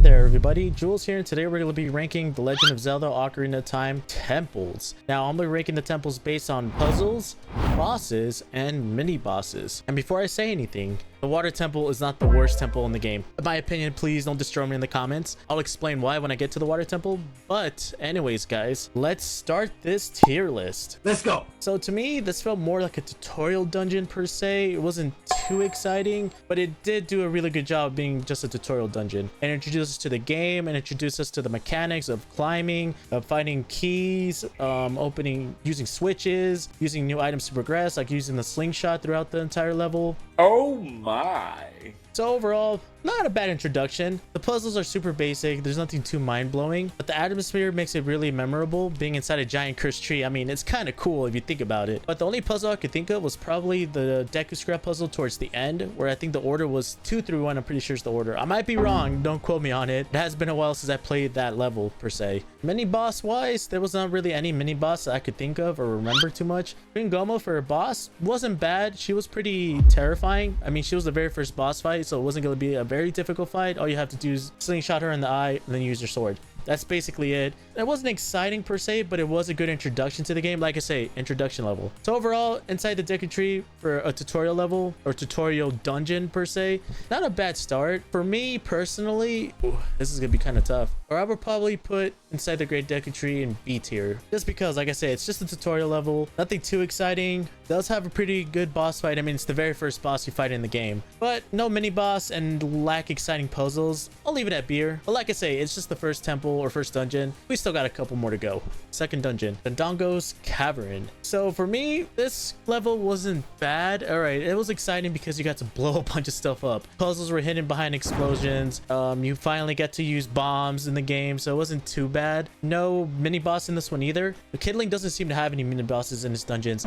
Hi there everybody, Jules here, and today we're going to be ranking the Legend of Zelda Ocarina of Time temples. Now I'm going to be ranking the temples based on puzzles, bosses, and mini bosses. And before I say anything, the water temple is not the worst temple in the game. In my opinion, please don't destroy me in the comments. I'll explain why when I get to the water temple. But anyways guys, let's start this tier list. Let's go. So to me, this felt more like a tutorial dungeon per se. It wasn't too exciting, but it did do a really good job being just a tutorial dungeon. And introduced us to the game and introduced us to the mechanics of climbing, of finding keys, using switches, using new items to progress, like using the slingshot throughout the entire level. Oh my. So overall, not a bad introduction. The puzzles are super basic. There's nothing too mind-blowing, but the atmosphere makes it really memorable. Being inside a giant cursed tree, I mean, it's kind of cool if you think about it. But the only puzzle I could think of was probably the Deku Scrap puzzle towards the end, where I think the order was 2 through 1. I'm pretty sure it's the order. I might be wrong. Don't quote me on it. It has been a while since I played that level per se. Mini boss wise, there was not really any mini boss that I could think of or remember too much. Queen Gomo for a boss wasn't bad. She was pretty terrifying. I mean, she was the very first boss fight, so it wasn't going to be a very difficult fight. All you have to do is slingshot her in the eye and then use your sword. That's basically it. It wasn't exciting per se, but it was a good introduction to the game. Like I say, introduction level. So overall, inside the Deku Tree for a tutorial level or tutorial dungeon per se, not a bad start. For me personally, this is gonna be kind of tough. Or I would probably put inside the Great Deku Tree in B tier. Just because, like I say, it's just a tutorial level. Nothing too exciting. Does have a pretty good boss fight. I mean, it's the very first boss you fight in the game. But no mini boss and lack exciting puzzles. I'll leave it at B. But like I say, it's just the first temple or first dungeon. We still got a couple more to go. Second dungeon, Dodongo's Cavern. So for me, this level wasn't bad. All right, it was exciting because you got to blow a bunch of stuff up. Puzzles were hidden behind explosions. You finally get to use bombs in the game, so it wasn't too bad. No mini boss in this one either. The Kidling doesn't seem to have any mini bosses in his dungeons.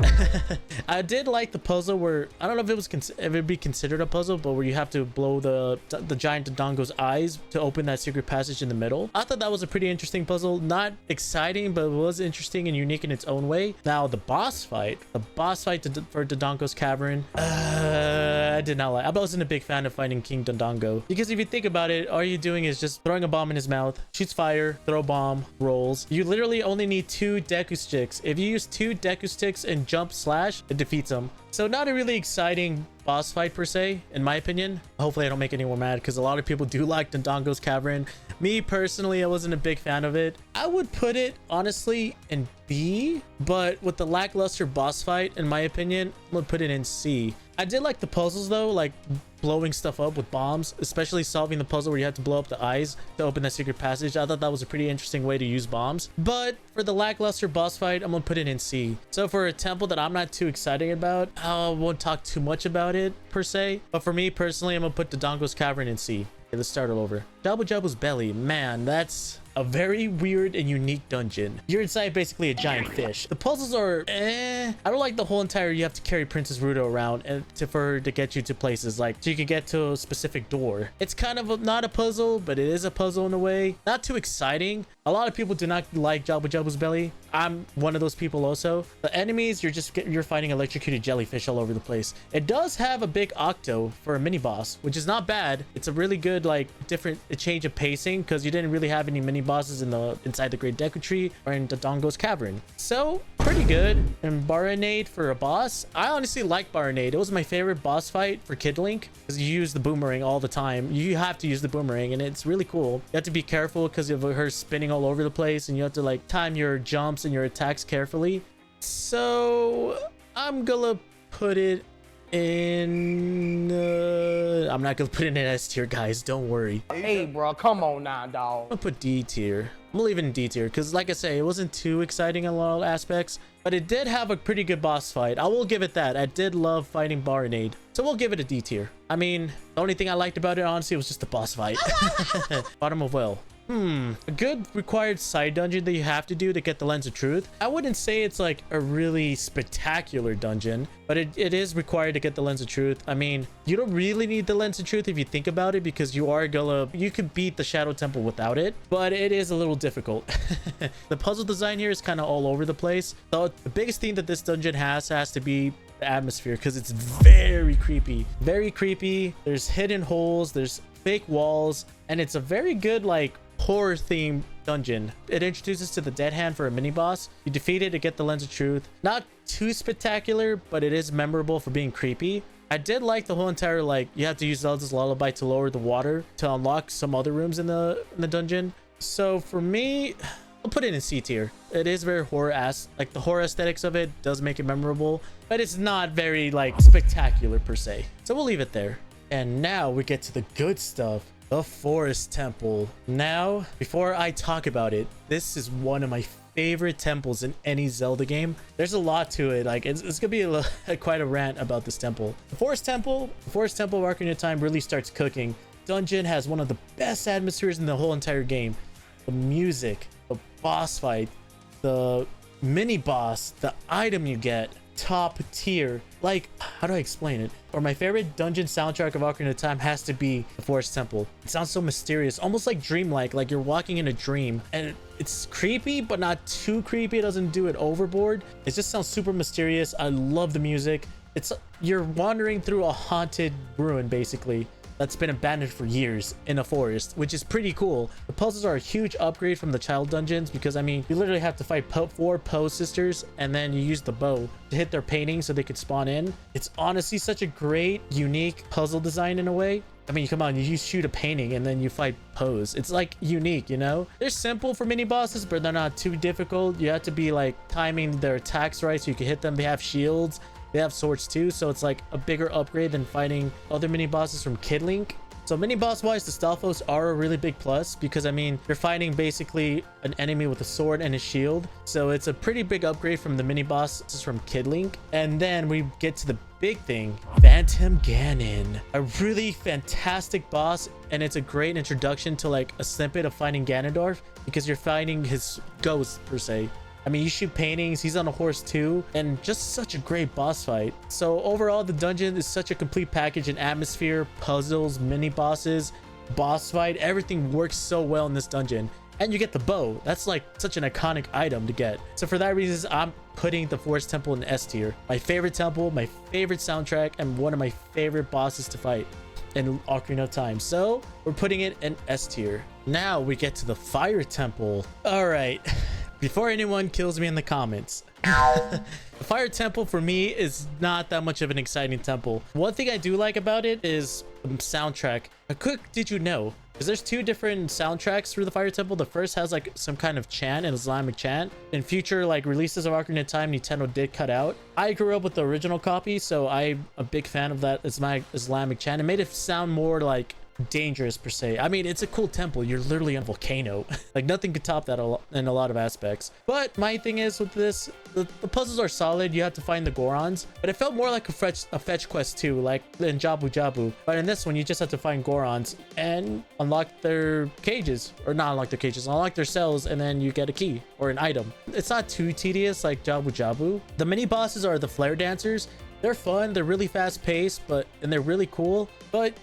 I did like the puzzle where, I don't know if it was if it'd be considered a puzzle, but where you have to blow the giant Dodongo's eyes to open that secret passage in the middle. I thought that was a pretty interesting puzzle. Not exciting, but it was interesting and unique in its own way. Now the boss fight for Dodongo's Cavern, I did not like. I wasn't a big fan of fighting King Dodongo, because if you think about it, all you're doing is just throwing a bomb in his mouth, shoots fire, throw bomb, rolls. You literally only need 2 Deku sticks. If you use 2 Deku sticks and jump slash, it defeats him. So not a really exciting boss fight per se, in my opinion. Hopefully I don't make anyone mad, because a lot of people do like Dodongo's Cavern. Me personally, I wasn't a big fan of it. I would put it honestly in B, but with the lackluster boss fight, in my opinion, I'm gonna put it in C. I did like the puzzles though, like blowing stuff up with bombs, especially solving the puzzle where you have to blow up the eyes to open that secret passage. I thought that was a pretty interesting way to use bombs. But for the lackluster boss fight, I'm gonna put it in C. So for a temple that I'm not too excited about, I won't talk too much about it per se. But for me personally, I'm gonna put Dodongo's Cavern in C. Okay, let's start all over. Jabu Jabu's Belly. Man, that's a very weird and unique dungeon. You're inside basically a giant fish. The puzzles are I don't like the whole entire you have to carry Princess Ruto around and for her to get you to places, like so you can get to a specific door. It's kind of not a puzzle, but it is a puzzle in a way. Not too exciting. A lot of people do not like Jabu Jabu's Belly. I'm one of those people also. The enemies, you're fighting electrocuted jellyfish all over the place. It does have a big octo for a mini boss, which is not bad. It's a really good like different change of pacing, because you didn't really have any mini bosses inside the Great Deku Tree or in Dodongo's Cavern. So pretty good. And Baronade for a boss, I honestly like Baronade. It was my favorite boss fight for Kid Link, because you use the boomerang all the time. You have to use the boomerang and it's really cool. You have to be careful because of her spinning all over the place, and you have to like time your jumps and your attacks carefully. So I'm gonna put it in I'm not gonna put it in S tier, guys, don't worry. Hey bro, come on now, dog. I'm gonna put D tier. I'm gonna leave it in D tier because, like I say, it wasn't too exciting in a lot of aspects, but it did have a pretty good boss fight. I will give it that. I did love fighting Baronade, so we'll give it a D tier. I mean, the only thing I liked about it honestly was just the boss fight. Bottom of Well. A good required side dungeon that you have to do to get the Lens of Truth. I wouldn't say it's like a really spectacular dungeon, but it is required to get the Lens of Truth. I mean, you don't really need the Lens of Truth if you think about it, because you could beat the Shadow Temple without it, but it is a little difficult. The puzzle design here is kind of all over the place. So the biggest thing that this dungeon has to be the atmosphere, because it's very creepy. There's hidden holes, there's fake walls, and it's a very good like horror themed dungeon. It introduces to the dead hand for a mini boss. You defeat it to get the lens of truth. Not too spectacular, but it is memorable for being creepy. I did like the whole entire like you have to use Zelda's lullaby to lower the water to unlock some other rooms in the dungeon. So for me, I'll put it in C tier. It is very like the horror aesthetics of it does make it memorable, but it's not very like spectacular per se. So we'll leave it there. And now we get to the good stuff. The Forest Temple. Now, before I talk about it, this is one of my favorite temples in any Zelda game. There's a lot to it. Like it's gonna be quite a rant about this temple. The Forest Temple of Ocarina of Time really starts cooking. Dungeon has one of the best atmospheres in the whole entire game. The music, the boss fight, the mini boss, the item you get, top tier. Like, how do I explain it? Or my favorite dungeon soundtrack of Ocarina of Time has to be the Forest Temple. It sounds so mysterious, almost like dreamlike, like you're walking in a dream, and it's creepy but not too creepy. It doesn't do it overboard. It just sounds super mysterious. I love the music. You're wandering through a haunted ruin basically that's been abandoned for years in a forest, which is pretty cool. The puzzles are a huge upgrade from the child dungeons because I mean you literally have to fight 4 Poe sisters and then you use the bow to hit their painting so they could spawn in. It's honestly such a great unique puzzle design in a way. I mean, come on, you shoot a painting and then you fight Poes. It's like unique, you know? They're simple for mini bosses, but they're not too difficult. You have to be like timing their attacks right so you can hit them. They have shields. They have swords too, so it's like a bigger upgrade than fighting other mini bosses from Kid Link. So mini boss wise, the Stalfos are a really big plus because I mean you're fighting basically an enemy with a sword and a shield, so it's a pretty big upgrade from the mini bosses from Kid Link. And then we get to the big thing, Phantom Ganon, a really fantastic boss, and it's a great introduction to like a snippet of fighting Ganondorf because you're fighting his ghost per se. I mean, you shoot paintings, he's on a horse too, and just such a great boss fight. So overall, the dungeon is such a complete package in atmosphere, puzzles, mini bosses, boss fight. Everything works so well in this dungeon. And you get the bow. That's like such an iconic item to get. So for that reason, I'm putting the Forest Temple in S tier. My favorite temple, my favorite soundtrack, and one of my favorite bosses to fight in Ocarina of Time. So we're putting it in S tier. Now we get to the Fire Temple. All right. Before anyone kills me in the comments, the Fire Temple for me is not that much of an exciting temple. One thing I do like about it is the soundtrack. A quick did you know? Because there's 2 different soundtracks for the Fire Temple. The first has like some kind of chant, an Islamic chant. In future like releases of Ocarina of Time, Nintendo did cut out. I grew up with the original copy, so I'm a big fan of that Islamic chant. It made it sound more like dangerous per se. I mean, it's a cool temple. You're literally on a volcano. Like nothing could top that in a lot of aspects. But my thing is with this, the puzzles are solid. You have to find the Gorons, but it felt more like a fetch quest too, like in Jabu Jabu. But in this one, you just have to find Gorons and unlock their cages, or not unlock their cages, unlock their cells, and then you get a key or an item. It's not too tedious like Jabu Jabu. The mini bosses are the flare dancers. They're fun, they're really fast paced, and they're really cool, but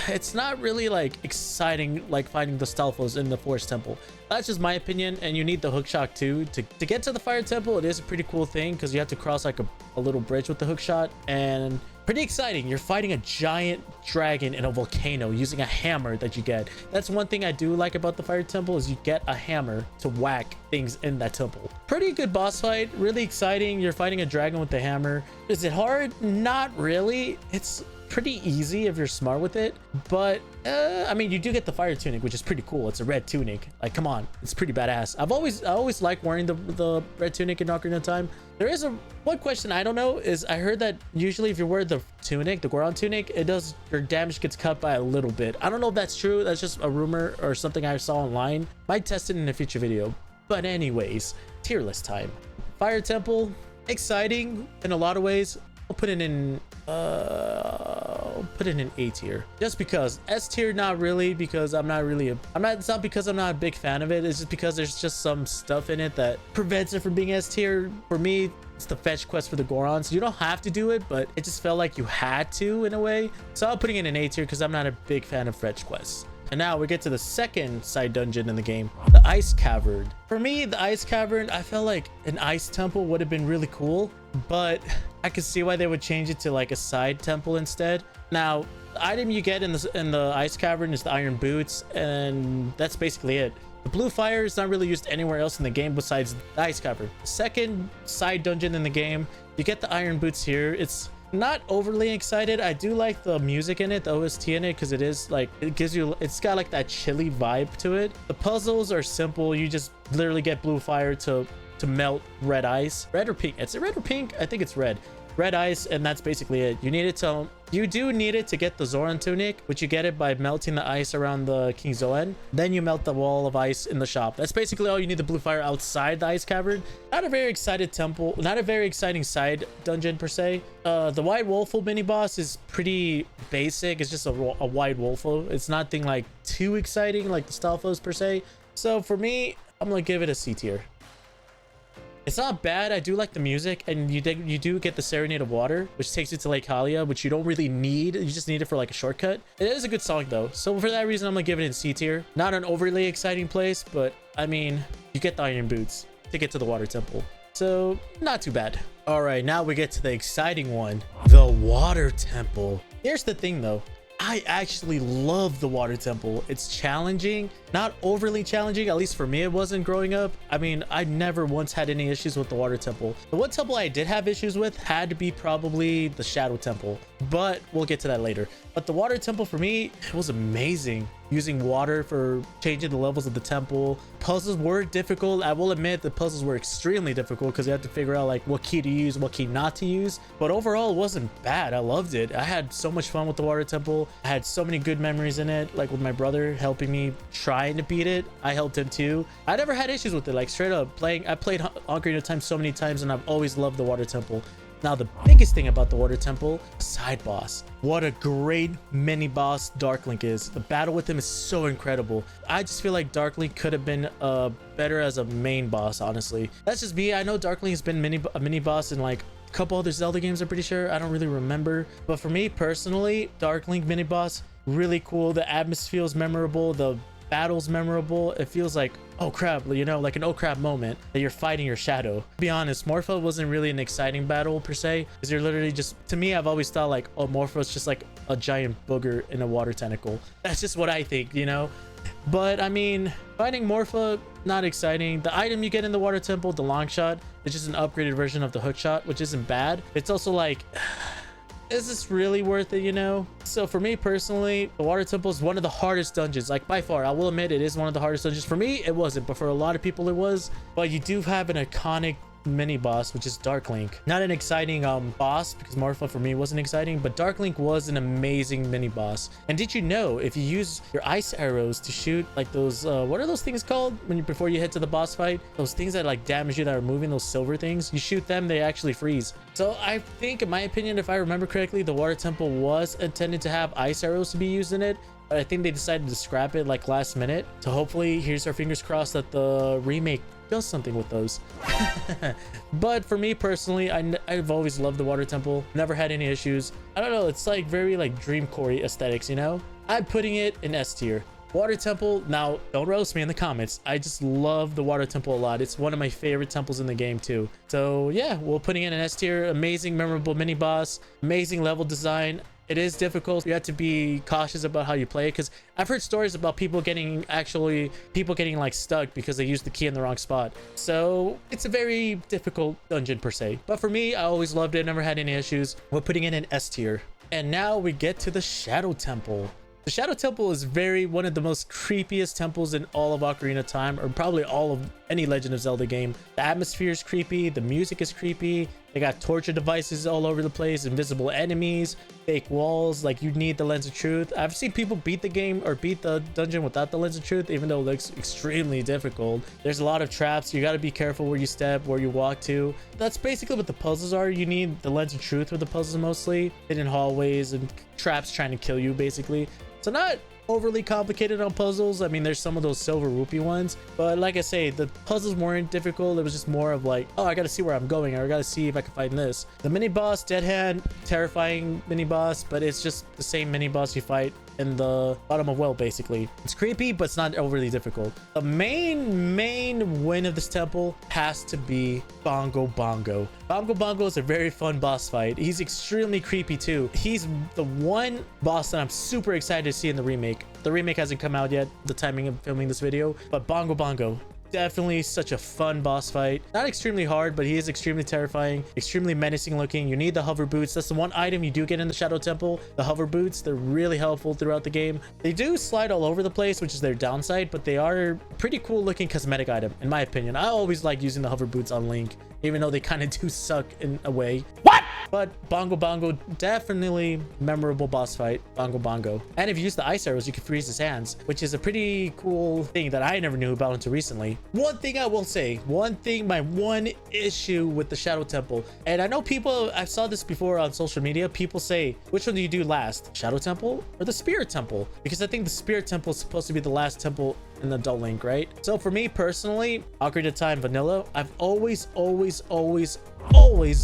it's not really like exciting like finding the Stalfos in the Forest Temple. That's just my opinion, and you need the hookshot too. To get to the Fire Temple, it is a pretty cool thing because you have to cross like a little bridge with the hookshot, and pretty exciting. You're fighting a giant dragon in a volcano using a hammer that you get. That's one thing I do like about the Fire Temple is you get a hammer to whack things in that temple. Pretty good boss fight, really exciting. You're fighting a dragon with the hammer. Is it hard? Not really. It's pretty easy if you're smart with it, but I mean, you do get the fire tunic, which is pretty cool. It's a red tunic. Like, come on, it's pretty badass. I always liked wearing the red tunic in Ocarina of Time. There is one question I don't know is I heard that usually if you wear the tunic, the Goron tunic, your damage gets cut by a little bit. I don't know if that's true. That's just a rumor or something I saw online. Might test it in a future video. But anyways, tier list time. Fire Temple, exciting in a lot of ways. I'll put it in A tier just because. S tier not really, because it's not because I'm not a big fan of it. It's just because there's just some stuff in it that prevents it from being S tier. For me, it's the fetch quest for the Gorons. You don't have to do it, but it just felt like you had to in a way. So I'm putting it in A tier because I'm not a big fan of fetch quests. And now we get to the second side dungeon in the game, the Ice Cavern. For me, the Ice Cavern, I felt like an ice temple would have been really cool, but I could see why they would change it to like a side temple instead. Now, the item you get in the ice cavern is the iron boots, and that's basically it. The blue fire is not really used anywhere else in the game besides the ice cavern. Second side dungeon in the game, you get the iron boots here. It's not overly excited. I do like the music in it, the OST in it, because it is like, it's got like that chilly vibe to it. The puzzles are simple. You just literally get blue fire to melt red ice. Red or pink? Is it red or pink? I think it's red. Red ice, and that's basically it. You do need it to get the Zoran tunic, which you get it by melting the ice around the King Zoan. Then you melt the wall of ice in the shop. That's basically all you need the blue fire outside the ice cavern. Not a very excited temple, not a very exciting side dungeon per se. The White Wolfo mini boss is pretty basic. It's just a White Wolfo. It's nothing like too exciting like the Stalfos per se. So for me, I'm gonna give it a C tier. It's not bad. I do like the music, and you do get the Serenade of Water, which takes you to Lake Hylia, which you don't really need. You just need it for like a shortcut. It is a good song though. So for that reason, I'm gonna give it in C tier. Not an overly exciting place, but I mean, you get the iron boots to get to the water temple. So not too bad. All right, now we get to the exciting one, the water temple. Here's the thing though. I actually love the water temple. It's challenging, not overly challenging, at least for me it wasn't growing up. I mean, I never once had any issues with the water temple. The one temple I did have issues with had to be probably the shadow temple, but we'll get to that later. But the water temple for me, it was amazing. Using water for changing the levels of the temple. Puzzles were difficult. I will admit the puzzles were extremely difficult because you had to figure out like what key to use, what key not to use. But overall, it wasn't bad. I loved it. I had so much fun with the water temple. I had so many good memories in it, like with my brother helping me trying to beat it. I helped him too. I never had issues with it. Like straight up playing, I played Ocarina of Time so many times, and I've always loved the water temple. Now, the biggest thing about the water temple, side boss. What a great mini boss Dark Link is. The battle with him is so incredible. I just feel like Dark Link could have been better as a main boss, honestly. That's just me. I know Dark Link has been a mini boss in like a couple other Zelda games, I'm pretty sure. I don't really remember. But for me personally, Dark Link mini boss, really cool. The atmosphere is memorable. The battle's memorable. It feels like, oh crap, you know, like an oh crap moment that you're fighting your shadow. To be honest, Morpho wasn't really an exciting battle per se, because you're literally just, to me, I've always thought like, oh, Morpho's just like a giant booger in a water tentacle. That's just what I think, you know. But I mean, fighting Morpho, not exciting. The item you get in the water temple, the long shot, is just an upgraded version of the hook shot, which isn't bad. It's also like, is this really worth it, you know? So for me personally, the water temple is one of the hardest dungeons, like by far. I will admit it is one of the hardest dungeons. For me it wasn't, but for a lot of people it was. But you do have an iconic mini boss, which is Dark Link. Not an exciting boss, because Morpho for me wasn't exciting, but Dark Link was an amazing mini boss. And did you know, if you use your ice arrows to shoot like those what are those things called when you, before you head to the boss fight, those things that like damage you, that are moving, those silver things, you shoot them, they actually freeze. So I think, in my opinion, if I remember correctly, the water temple was intended to have ice arrows to be used in it, but I think they decided to scrap it like last minute. So hopefully, here's our fingers crossed that the remake does something with those. But for me personally, I've always loved the water temple, never had any issues. I don't know, it's like very like dream core aesthetics, you know. I'm putting it in S tier. Water temple, now don't roast me in the comments, I just love the water temple a lot. It's one of my favorite temples in the game too. So yeah, we're putting it in S tier. Amazing, memorable mini boss, amazing level design. It is difficult. You have to be cautious about how you play it, because I've heard stories about people getting like stuck because they used the key in the wrong spot. So it's a very difficult dungeon per se. But for me, I always loved it, never had any issues. We're putting it in S tier. And now we get to the Shadow Temple. The Shadow Temple is one of the most creepiest temples in all of Ocarina of Time, or probably all of any Legend of Zelda game. The atmosphere is creepy, the music is creepy, they got torture devices all over the place, invisible enemies, fake walls, like you need the Lens of Truth. I've seen people beat the game or beat the dungeon without the Lens of Truth, even though it looks extremely difficult. There's a lot of traps, you got to be careful where you step, where you walk to. That's basically what the puzzles are. You need the Lens of Truth with the puzzles mostly, hidden hallways and traps trying to kill you basically. So not overly complicated on puzzles. I mean, there's some of those silver rupee ones, but like I say, the puzzles weren't difficult. It was just more of like, oh, I gotta see where I'm going, or I gotta see if I can find this. The mini boss, Dead Hand, terrifying mini boss, but it's just the same mini boss you fight in the bottom of well, basically. It's creepy, but it's not overly difficult. The main win of this temple has to be Bongo Bongo. Bongo Bongo is a very fun boss fight. He's extremely creepy too. He's the one boss that I'm super excited to see in the remake. The remake hasn't come out yet, the timing of filming this video, but Bongo Bongo, definitely such a fun boss fight. Not extremely hard, but he is extremely terrifying, extremely menacing looking. You need the hover boots. That's the one item you do get in the Shadow Temple. The hover boots, they're really helpful throughout the game. They do slide all over the place, which is their downside, but they are pretty cool looking cosmetic item, in my opinion. I always like using the hover boots on Link, even though they kind of do suck in a way. What? But Bongo Bongo, definitely memorable boss fight. Bongo Bongo. And if you use the ice arrows, you can freeze his hands, which is a pretty cool thing that I never knew about until recently. One thing I will say, my one issue with the Shadow Temple, and I know people, I saw this before on social media, people say, which one do you do last? Shadow Temple or the Spirit Temple? Because I think the Spirit Temple is supposed to be the last temple in the Adult Link, right? So for me personally, Ocarina of Time Vanilla, I've always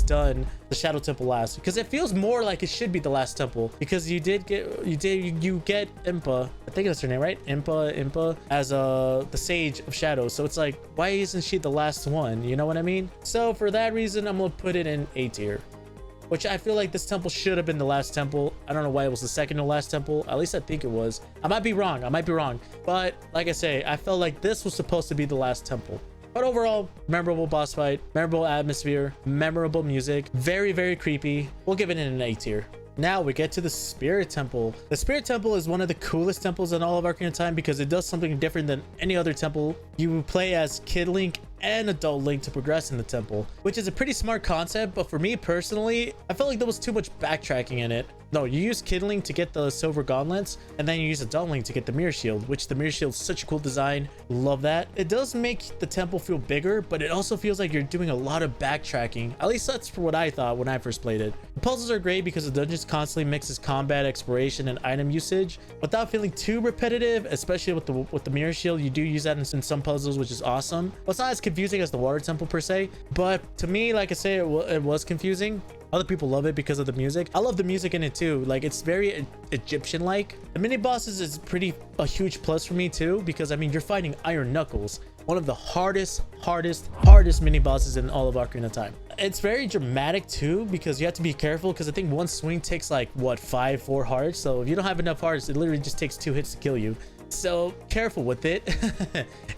done the Shadow Temple last, because it feels more like it should be the last temple, because you get Impa, I think that's her name, right? Impa as the Sage of Shadows. So it's like, why isn't she the last one? You know what I mean? So for that reason, I'm gonna put it in A tier, which I feel like this temple should have been the last temple. I don't know why it was the second to last temple. At least I think it was. I might be wrong. But like I say, I felt like this was supposed to be the last temple. But overall, memorable boss fight, memorable atmosphere, memorable music, very creepy. We'll give it an A tier. Now we get to the Spirit Temple. The Spirit Temple is one of the coolest temples in all of Ocarina of Time, because it does something different than any other temple. You play as Kid Link and Adult Link to progress in the temple, which is a pretty smart concept. But for me personally, I felt like there was too much backtracking in it. No, you use Kid Link to get the silver gauntlets, and then you use Adult Link to get the mirror shield, which the mirror shield is such a cool design. Love that. It does make the temple feel bigger, but it also feels like you're doing a lot of backtracking. At least that's what I thought when I first played it. The puzzles are great because the dungeons constantly mixes combat, exploration, and item usage without feeling too repetitive, especially with the mirror shield. You do use that in some puzzles, which is awesome. Well, it's not as confusing as the water temple per se, but to me, like I say, it was confusing. Other people love it because of the music. I love the music in it too. Like, it's very Egyptian like. The mini bosses is a huge plus for me too, because I mean, you're fighting Iron Knuckles, one of the hardest mini bosses in all of Ocarina of Time. It's very dramatic too, because you have to be careful, because I think one swing takes like what, 4 hearts. So if you don't have enough hearts, it literally just takes 2 hits to kill you. So careful with it.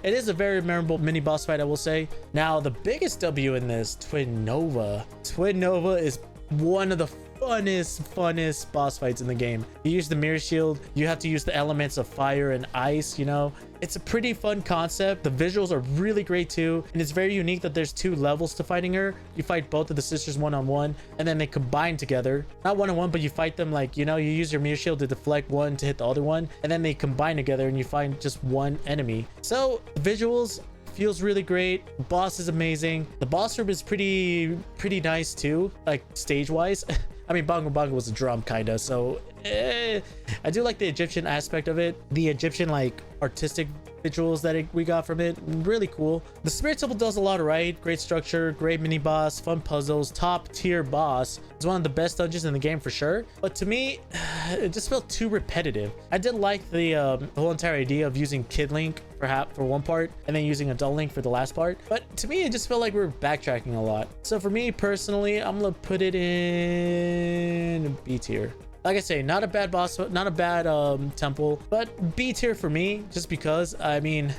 It is a very memorable mini boss fight, I will say. Now the biggest W in this, Twin Nova. Twin Nova is one of the funnest boss fights in the game. You use the mirror shield, you have to use the elements of fire and ice, you know. It's a pretty fun concept. The visuals are really great too, and it's very unique that there's 2 levels to fighting her. You fight both of the sisters one-on-one, and then they combine together. Not one-on-one, but you fight them like, you know, you use your mirror shield to deflect one to hit the other one, and then they combine together and you find just one enemy. So the visuals feels really great. The boss is amazing. The boss room is pretty nice too, like stage wise. I mean, Bongo Bongo was a drum kinda, so I do like the Egyptian aspect of it. The Egyptian like artistic visuals that we got from it, really cool. The Spirit Temple does a lot right. Great structure, great mini boss, fun puzzles, top tier boss. It's one of the best dungeons in the game for sure, but to me it just felt too repetitive. I did like the whole entire idea of using Kid Link perhaps for one part and then using Adult Link for the last part, but to me it just felt like we were backtracking a lot. So for me personally, I'm gonna put it in B tier. Like I say, not a bad boss, not a bad temple, but B tier for me, just because, I mean,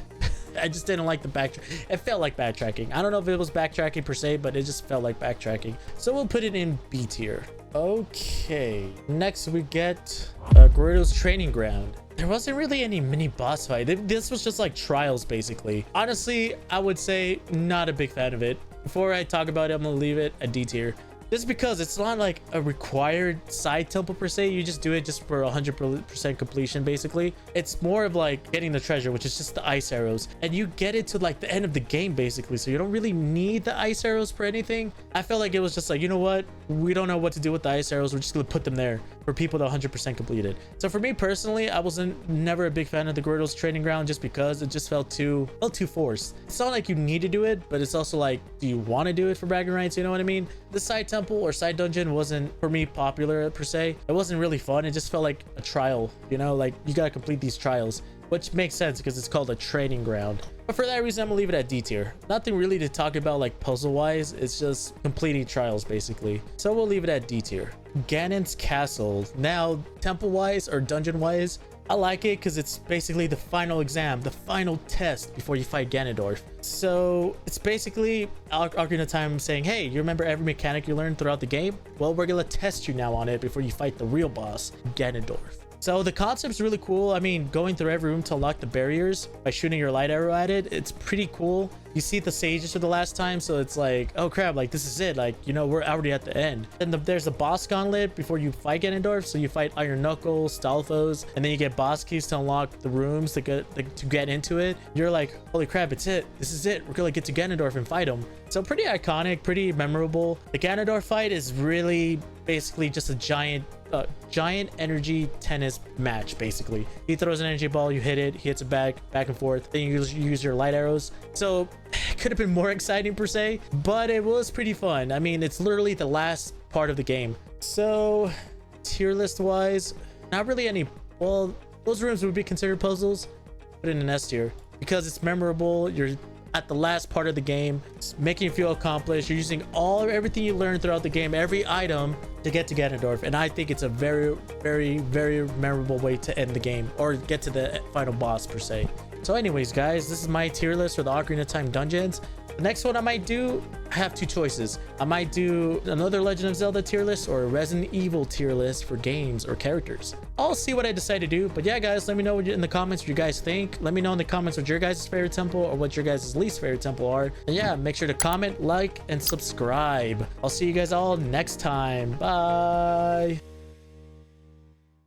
I just didn't like the backtrack. It felt like backtracking. I don't know if it was backtracking per se, but it just felt like backtracking. So we'll put it in B tier. Okay, next we get Gerudo's Training Ground. There wasn't really any mini boss fight. This was just like trials, basically. Honestly, I would say not a big fan of it. Before I talk about it, I'm gonna leave it a D tier. Just because it's not like a required side temple per se. You just do it just for 100% completion, basically. It's more of like getting the treasure, which is just the ice arrows, and you get it to like the end of the game basically, so you don't really need the ice arrows for anything. I felt like it was just like, you know what, we don't know what to do with the ice arrows, we're just gonna put them there. for people to 100% complete it. So for me personally, I wasn't never a big fan of the Gyarados training ground just because it just felt too forced. It's not like you need to do it, but it's also like, do you want to do it for bragging rights? You know what I mean? The side temple or side dungeon wasn't for me popular per se. It wasn't really fun. It just felt like a trial, you know, like you got to complete these trials, which makes sense because it's called a training ground. But for that reason, I'm gonna leave it at D tier. Nothing really to talk about like puzzle wise. It's just completing trials basically. So we'll leave it at D tier. Ganon's Castle. Now, temple wise or dungeon wise, I like it because it's basically the final exam, the final test before you fight Ganondorf. So it's basically Ocarina of Time saying, hey, you remember every mechanic you learned throughout the game? Well, we're gonna test you now on it before you fight the real boss, Ganondorf. So the concept's really cool. I mean, going through every room to unlock the barriers by shooting your light arrow at it, it's pretty cool. You see the sages for the last time, so it's like, oh crap, like this is it. Like, you know, we're already at the end. Then there's a boss gauntlet before you fight Ganondorf. So you fight Iron Knuckle, Stalfos, and then you get boss keys to unlock the rooms to get into it. You're like, holy crap, it's it. This is it. We're gonna get to Ganondorf and fight him. So pretty iconic, pretty memorable. The Ganondorf fight is really basically just a giant energy tennis match. Basically, he throws an energy ball, you hit it, he hits it back and forth, then you use your light arrows. So it could have been more exciting per se, but it was pretty fun. I mean, it's literally the last part of the game. So tier list wise, not really any. Well, those rooms would be considered puzzles. Put it in an S tier because it's memorable. You're at the last part of the game, it's making you feel accomplished. You're using everything you learned throughout the game, every item to get to Ganondorf, and I think it's a very, very, very memorable way to end the game or get to the final boss per se. So anyways, guys, this is my tier list for the Ocarina of Time dungeons. The next one I might do, I have two choices. I might do another Legend of Zelda tier list or a Resident Evil tier list for games or characters. I'll see what I decide to do. But yeah, guys, let me know in the comments what you guys think. Let me know in the comments what your guys' favorite temple or what your guys' least favorite temple are. And yeah, make sure to comment, like, and subscribe. I'll see you guys all next time. Bye.